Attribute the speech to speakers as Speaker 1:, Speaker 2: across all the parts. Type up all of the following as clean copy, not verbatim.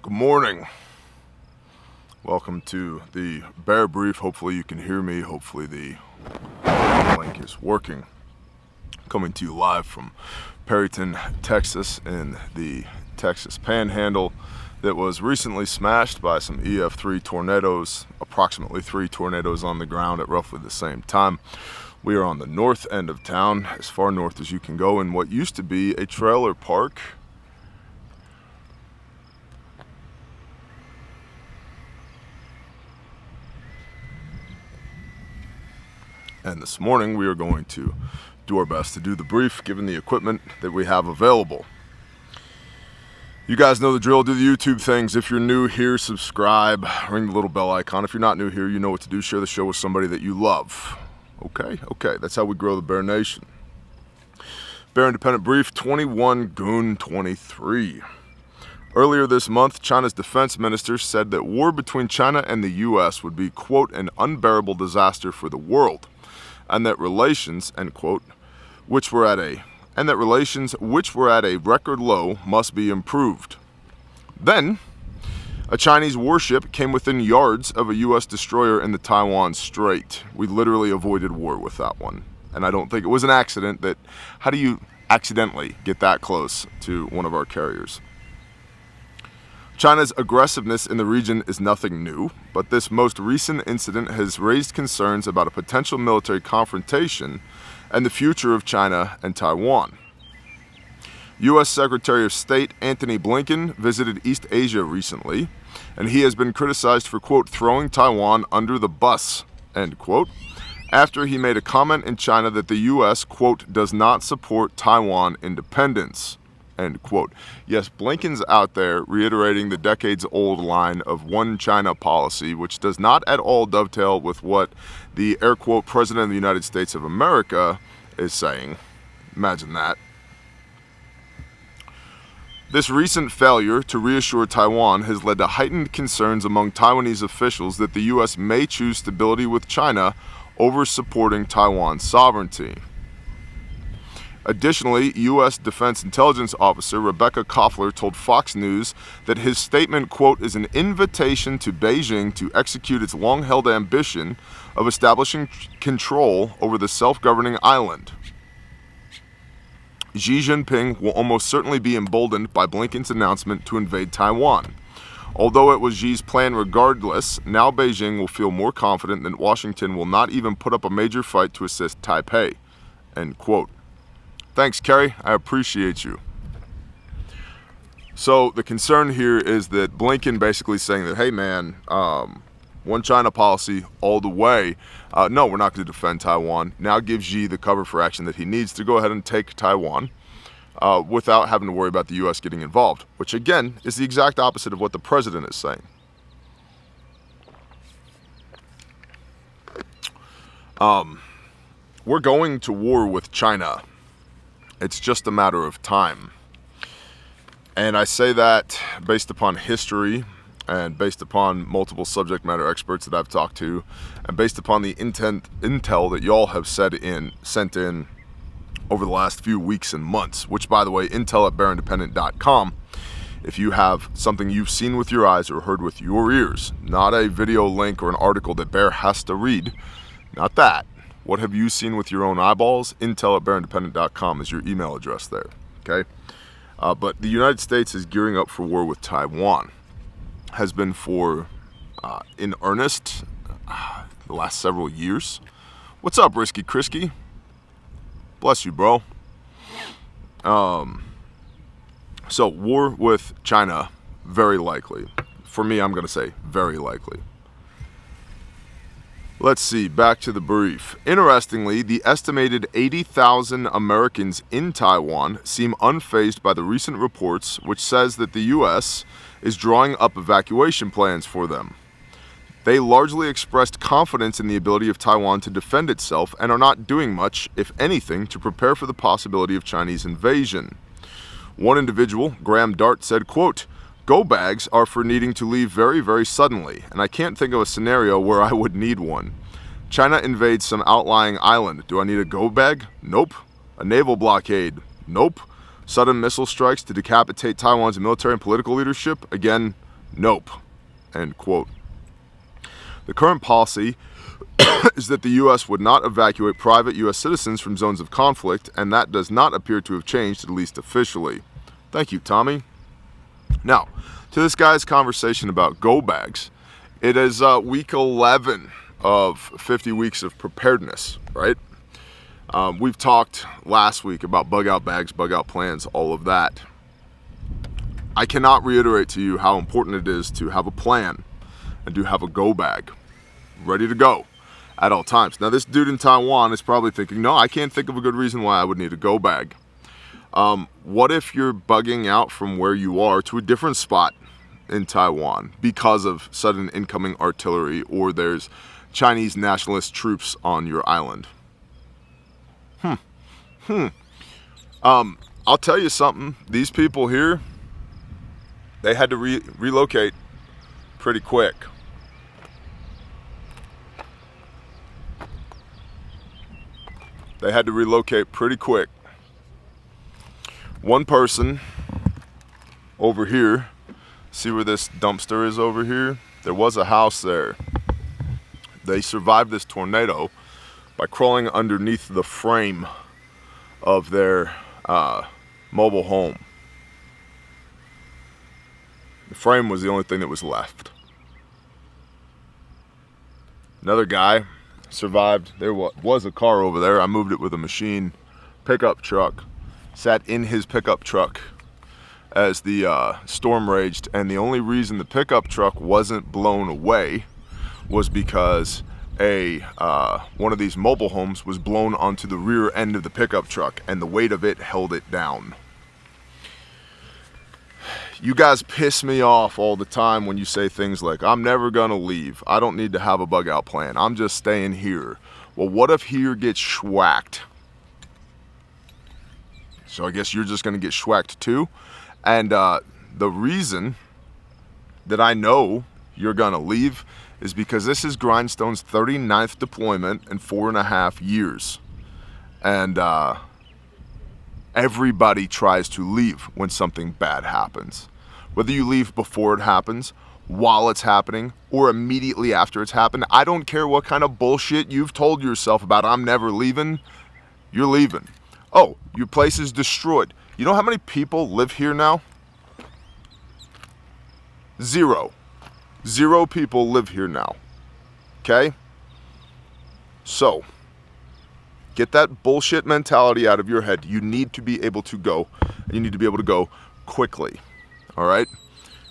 Speaker 1: Good morning. Welcome to the Bear Brief. Hopefully you can hear me. Hopefully the link is working. Coming to you live from Perryton, Texas, in the Texas Panhandle that was recently smashed by some EF3 tornadoes, approximately 3 tornadoes on the ground at roughly the same time. We are on the north end of town, as far north as you can go, in what used to be a trailer park. And this morning we are going to do our best to do the brief given the equipment that we have available. You guys know the drill. Do the YouTube things. If you're new here, subscribe, ring the little bell icon. If you're not new here, you know what to do. Share the show with somebody that you love. Okay, that's how we grow the Bear Nation. Bear Independent Brief 21GOON23. Earlier this month, China's defense minister said that war between China and the U.S. would be, quote, an unbearable disaster for the world, and that relations, end quote, which were at a record low must be improved. Then, a Chinese warship came within yards of a U.S. destroyer in the Taiwan Strait. We literally avoided war with that one. And I don't think it was an accident. That how do you accidentally get that close to one of our carriers? China's aggressiveness in the region is nothing new, but this most recent incident has raised concerns about a potential military confrontation and the future of China and Taiwan. U.S. Secretary of State Antony Blinken visited East Asia recently, and he has been criticized for, quote, throwing Taiwan under the bus, end quote, after he made a comment in China that the U.S., quote, does not support Taiwan independence. End quote. Yes, Blinken's out there reiterating the decades-old line of one China policy, which does not at all dovetail with what the air quote President of the United States of America is saying. Imagine that. This recent failure to reassure Taiwan has led to heightened concerns among Taiwanese officials that the U.S. may choose stability with China over supporting Taiwan's sovereignty. Additionally, U.S. Defense Intelligence Officer Rebecca Koffler told Fox News that his statement, quote, is an invitation to Beijing to execute its long-held ambition of establishing control over the self-governing island. Xi Jinping will almost certainly be emboldened by Blinken's announcement to invade Taiwan. Although it was Xi's plan regardless, now Beijing will feel more confident that Washington will not even put up a major fight to assist Taipei, end quote. Thanks, Kerry. I appreciate you. So the concern here is that Blinken basically saying that, hey, man, one China policy all the way. No, we're not going to defend Taiwan. Now gives Xi the cover for action that he needs to go ahead and take Taiwan without having to worry about the U.S. getting involved, which, again, is the exact opposite of what the president is saying. We're going to war with China. It's just a matter of time. And I say that based upon history and based upon multiple subject matter experts that I've talked to and based upon the intel that y'all have sent in over the last few weeks and months, which, by the way, intel at bearindependent.com. If you have something you've seen with your eyes or heard with your ears, not a video link or an article that Bear has to read, not that. What have you seen with your own eyeballs? Intel at bearindependent.com is your email address there, okay? But the United States is gearing up for war with Taiwan. Has been for, in earnest, the last several years. What's up, Risky Krisky? Bless you, bro. So, war with China, very likely. For me, I'm going to say very likely. Let's see, back to the brief. Interestingly, the estimated 80,000 Americans in Taiwan seem unfazed by the recent reports, which says that the U.S. is drawing up evacuation plans for them. They largely expressed confidence in the ability of Taiwan to defend itself and are not doing much, if anything, to prepare for the possibility of Chinese invasion. One individual, Graham Dart, said, quote, go bags are for needing to leave very, very suddenly, and I can't think of a scenario where I would need one. China invades some outlying island. Do I need a go bag? Nope. A naval blockade? Nope. Sudden missile strikes to decapitate Taiwan's military and political leadership? Again, Nope. End quote. The current policy is that the U.S. would not evacuate private U.S. citizens from zones of conflict, and that does not appear to have changed, at least officially. Thank you, Tommy. Now, to this guy's conversation about go bags. It is week 11 of 50 weeks of preparedness, right? We've talked last week about bug out bags, bug out plans, all of that. I cannot reiterate to you how important it is to have a plan and to have a go bag ready to go at all times. Now, this dude in Taiwan is probably thinking, no, I can't think of a good reason why I would need a go bag. What if you're bugging out from where you are to a different spot in Taiwan because of sudden incoming artillery, or there's Chinese nationalist troops on your island? I'll tell you something. These people here, they had to relocate pretty quick. They had to relocate pretty quick. One person over here, see where this dumpster is over here? There was a house there. They survived this tornado by crawling underneath the frame of their mobile home. The frame was the only thing that was left. Another guy survived. There was a car over there. I moved it with a machine pickup truck. Sat in his pickup truck as the storm raged, and the only reason the pickup truck wasn't blown away was because one of these mobile homes was blown onto the rear end of the pickup truck, and the weight of it held it down. You guys piss me off all the time when you say things like, I'm never gonna leave, I don't need to have a bug out plan, I'm just staying here. Well, what if here gets schwacked? So I guess you're just gonna get schwacked too. And the reason that I know you're gonna leave is because this is Grindstone's 39th deployment in 4.5 years. And everybody tries to leave when something bad happens. Whether you leave before it happens, while it's happening, or immediately after it's happened, I don't care what kind of bullshit you've told yourself about I'm never leaving, you're leaving. Oh, your place is destroyed. You know how many people live here now? 0. 0 people live here now. Okay? So, get that bullshit mentality out of your head. You need to be able to go. You need to be able to go quickly. All right?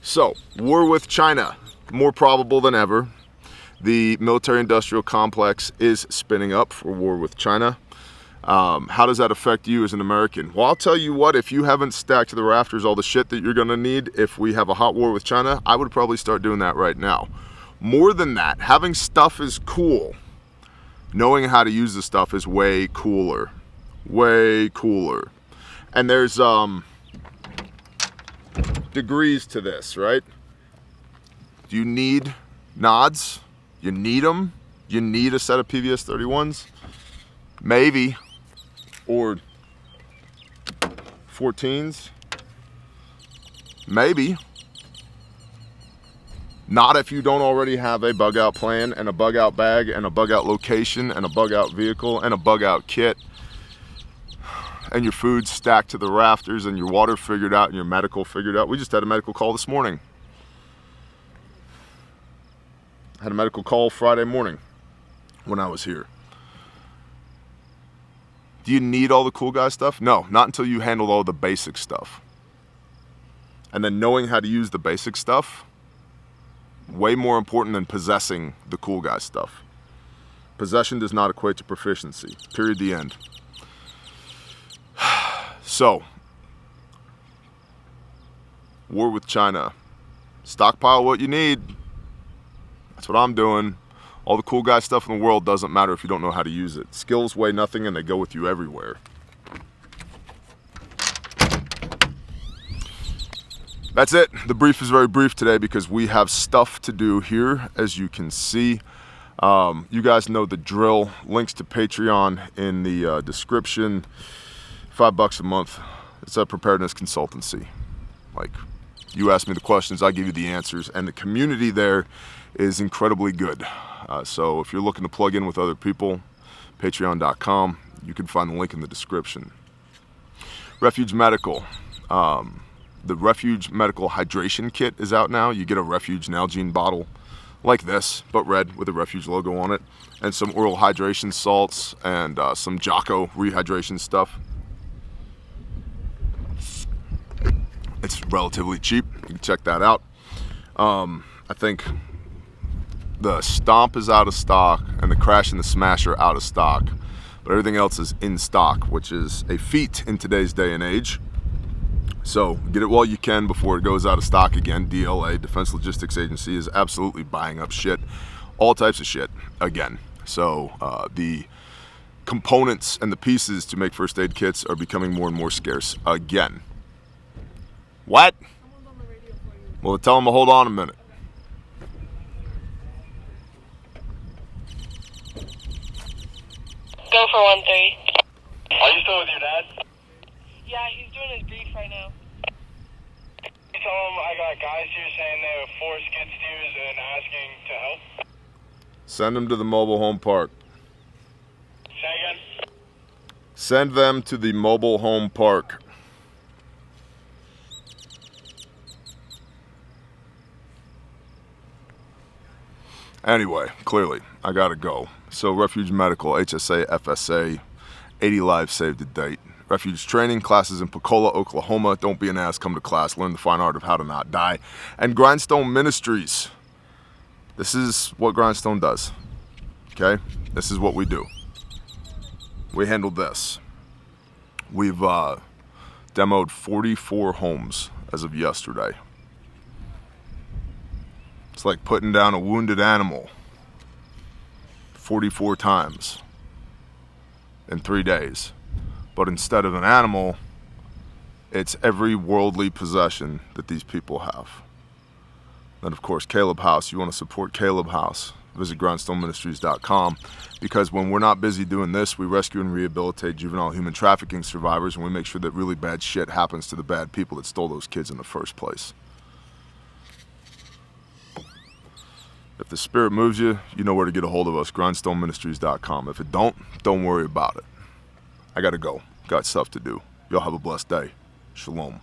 Speaker 1: So, war with China, more probable than ever. The military-industrial complex is spinning up for war with China. How does that affect you as an American? Well, I'll tell you what, if you haven't stacked to the rafters all the shit that you're gonna need if we have a hot war with China, I would probably start doing that right now. More than that, having stuff is cool. Knowing how to use the stuff is way cooler. Way cooler. And there's degrees to this, right? Do you need nods? You need them? You need a set of PVS 31s? Maybe. Or 14s? Maybe. Not if you don't already have a bug out plan and a bug out bag and a bug out location and a bug out vehicle and a bug out kit and your food stacked to the rafters and your water figured out and your medical figured out. We just had a medical call this morning. Had a medical call Friday morning when I was here. Do you need all the cool guy stuff? No, not until you handle all the basic stuff. And then knowing how to use the basic stuff, way more important than possessing the cool guy stuff. Possession does not equate to proficiency. Period, the end. So, war with China. Stockpile what you need. That's what I'm doing. All the cool guy stuff in the world doesn't matter if you don't know how to use it. Skills weigh nothing and they go with you everywhere. That's it. The brief is very brief today because we have stuff to do here, as you can see. You guys know the drill. Links to Patreon in the description. $5 a month. It's a preparedness consultancy. Like, You ask me the questions, I give you the answers, and the community there is incredibly good. So if you're looking to plug in with other people, patreon.com, you can find the link in the description. Refuge Medical. The Refuge Medical Hydration Kit is out now. You get a Refuge Nalgene bottle like this, but red with a Refuge logo on it, and some oral hydration salts and some Jocko rehydration stuff. It's relatively cheap. You can check that out. I think the Stomp is out of stock and the Crash and the Smash are out of stock, but everything else is in stock, which is a feat in today's day and age. So get it while you can before it goes out of stock again. DLA, Defense Logistics Agency, is absolutely buying up shit, all types of shit again. So the components and the pieces to make first aid kits are becoming more and more scarce again. What? Well, tell them to hold on a minute.
Speaker 2: Go for 1-3.
Speaker 3: Are you still with your dad?
Speaker 2: Yeah, he's doing his brief right now.
Speaker 3: Tell him I got guys here saying they have 4 skid steers and asking to help.
Speaker 1: Send them to the mobile home park.
Speaker 3: Say again?
Speaker 1: Send them to the mobile home park. Anyway, clearly, I gotta go. So Refuge Medical, HSA, FSA, 80 lives saved to date. Refuge Training, classes in Pensacola, Oklahoma. Don't be an ass, come to class, learn the fine art of how to not die. And Grindstone Ministries. This is what Grindstone does, okay? This is what we do. We handle this. We've demoed 44 homes as of yesterday. It's like putting down a wounded animal 44 times in 3 days. But instead of an animal, it's every worldly possession that these people have. Then, of course, Caleb House. You want to support Caleb House, visit grindstoneministries.com, because when we're not busy doing this, we rescue and rehabilitate juvenile human trafficking survivors, and we make sure that really bad shit happens to the bad people that stole those kids in the first place. If the spirit moves you, you know where to get a hold of us, grindstoneministries.com. If it don't worry about it. I gotta go. Got stuff to do. Y'all have a blessed day. Shalom.